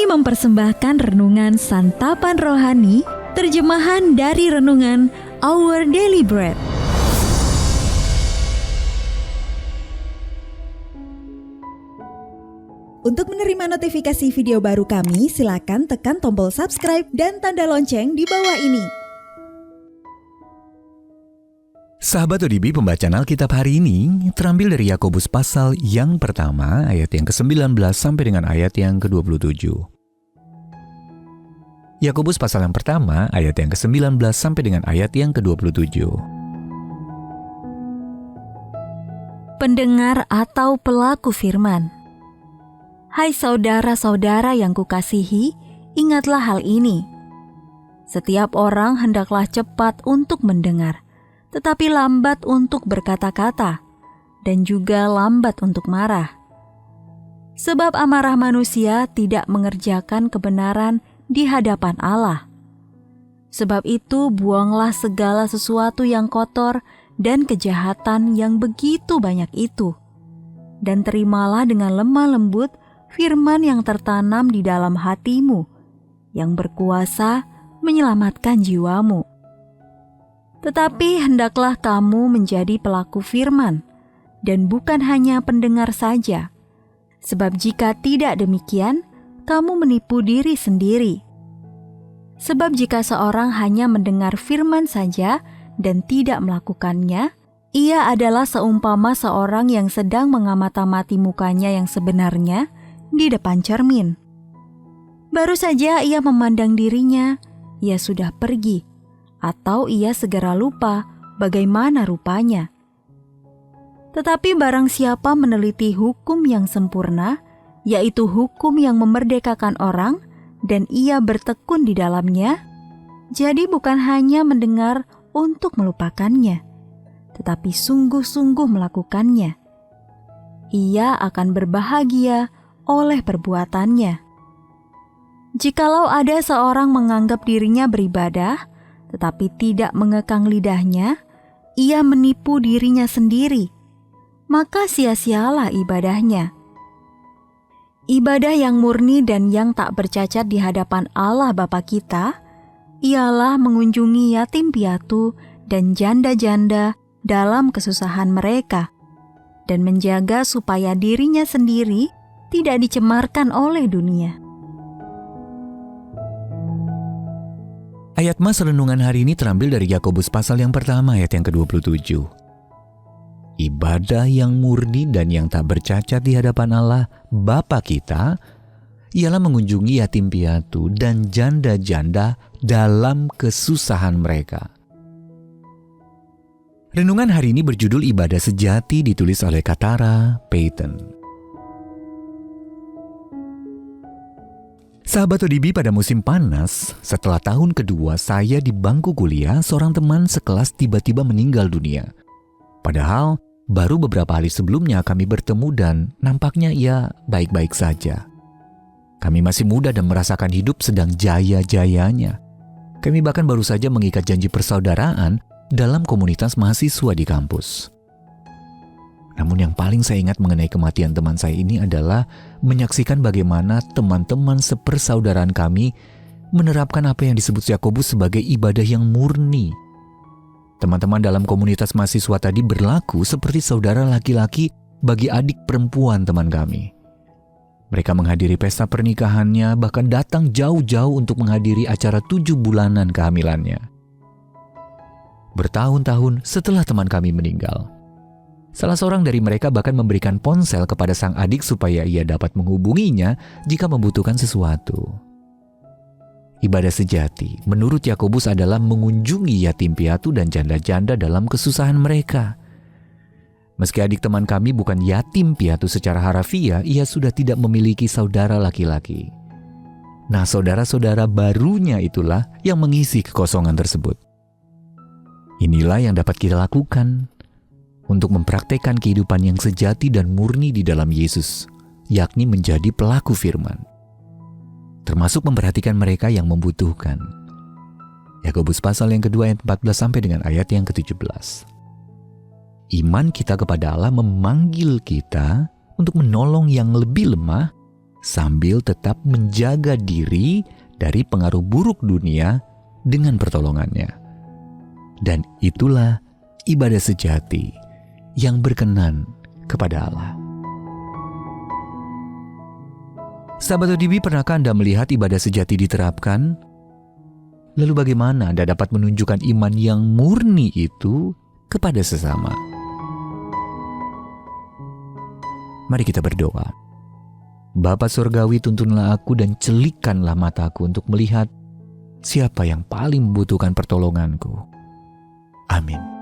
Kami mempersembahkan renungan santapan rohani, terjemahan dari renungan Our Daily Bread. Untuk menerima notifikasi video baru kami, silakan tekan tombol subscribe dan tanda lonceng di bawah ini. Sahabat ODB, pembacaan Alkitab hari ini terambil dari Yakobus pasal yang pertama, ayat yang ke-19 sampai dengan ayat yang ke-27. Yakobus pasal yang pertama, ayat yang ke-19 sampai dengan ayat yang ke-27. Pendengar atau pelaku firman. Hai saudara-saudara yang kukasihi, ingatlah hal ini. Setiap orang hendaklah cepat untuk mendengar, tetapi lambat untuk berkata-kata, dan juga lambat untuk marah. Sebab amarah manusia tidak mengerjakan kebenaran di hadapan Allah. Sebab itu buanglah segala sesuatu yang kotor dan kejahatan yang begitu banyak itu, dan terimalah dengan lemah lembut firman yang tertanam di dalam hatimu, yang berkuasa menyelamatkan jiwamu. Tetapi hendaklah kamu menjadi pelaku firman, dan bukan hanya pendengar saja. Sebab jika tidak demikian, kamu menipu diri sendiri. Sebab jika seorang hanya mendengar firman saja dan tidak melakukannya, ia adalah seumpama seorang yang sedang mengamati mukanya yang sebenarnya di depan cermin. Baru saja ia memandang dirinya, ia sudah pergi, atau ia segera lupa bagaimana rupanya. Tetapi barang siapa meneliti hukum yang sempurna, yaitu hukum yang memerdekakan orang, dan ia bertekun di dalamnya, jadi bukan hanya mendengar untuk melupakannya, tetapi sungguh-sungguh melakukannya. Ia akan berbahagia oleh perbuatannya. Jikalau ada seorang menganggap dirinya beribadah, tetapi tidak mengekang lidahnya, ia menipu dirinya sendiri, maka sia-sialah ibadahnya. Ibadah yang murni dan yang tak bercacat di hadapan Allah Bapa kita, ialah mengunjungi yatim piatu dan janda-janda dalam kesusahan mereka, dan menjaga supaya dirinya sendiri tidak dicemarkan oleh dunia. Ayat mas renungan hari ini terambil dari Yakobus pasal yang pertama, ayat yang ke-27. Ibadah yang murni dan yang tak bercacat di hadapan Allah Bapa kita ialah mengunjungi yatim piatu dan janda-janda dalam kesusahan mereka. Renungan hari ini berjudul Ibadah Sejati, ditulis oleh Katara Payton. Sahabat ODB, pada musim panas, setelah tahun kedua saya di bangku kuliah, seorang teman sekelas tiba-tiba meninggal dunia. Padahal, baru beberapa hari sebelumnya kami bertemu dan nampaknya ia baik-baik saja. Kami masih muda dan merasakan hidup sedang jaya-jayanya. Kami bahkan baru saja mengikat janji persaudaraan dalam komunitas mahasiswa di kampus. Namun yang paling saya ingat mengenai kematian teman saya ini adalah menyaksikan bagaimana teman-teman sepersaudaraan kami menerapkan apa yang disebut Yakobus sebagai ibadah yang murni. Teman-teman dalam komunitas mahasiswa tadi berlaku seperti saudara laki-laki bagi adik perempuan teman kami. Mereka menghadiri pesta pernikahannya, bahkan datang jauh-jauh untuk menghadiri acara 7 bulanan kehamilannya. Bertahun-tahun setelah teman kami meninggal, salah seorang dari mereka bahkan memberikan ponsel kepada sang adik supaya ia dapat menghubunginya jika membutuhkan sesuatu. Ibadah sejati menurut Yakobus adalah mengunjungi yatim piatu dan janda-janda dalam kesusahan mereka. Meski adik teman kami bukan yatim piatu secara harafiah, ia sudah tidak memiliki saudara laki-laki. Nah, saudara-saudara barunya itulah yang mengisi kekosongan tersebut. Inilah yang dapat kita lakukan untuk mempraktekkan kehidupan yang sejati dan murni di dalam Yesus, yakni menjadi pelaku firman, termasuk memperhatikan mereka yang membutuhkan. Yakobus pasal yang kedua ayat 14 sampai dengan ayat yang ke-17. Iman kita kepada Allah memanggil kita untuk menolong yang lebih lemah sambil tetap menjaga diri dari pengaruh buruk dunia dengan pertolongannya. Dan itulah ibadah sejati yang berkenan kepada Allah. Sahabat ODB, pernahkah Anda melihat ibadah sejati diterapkan? Lalu bagaimana Anda dapat menunjukkan iman yang murni itu kepada sesama? Mari kita berdoa. Bapa Surgawi, tuntunlah aku dan celikkanlah mataku untuk melihat siapa yang paling membutuhkan pertolonganku. Amin.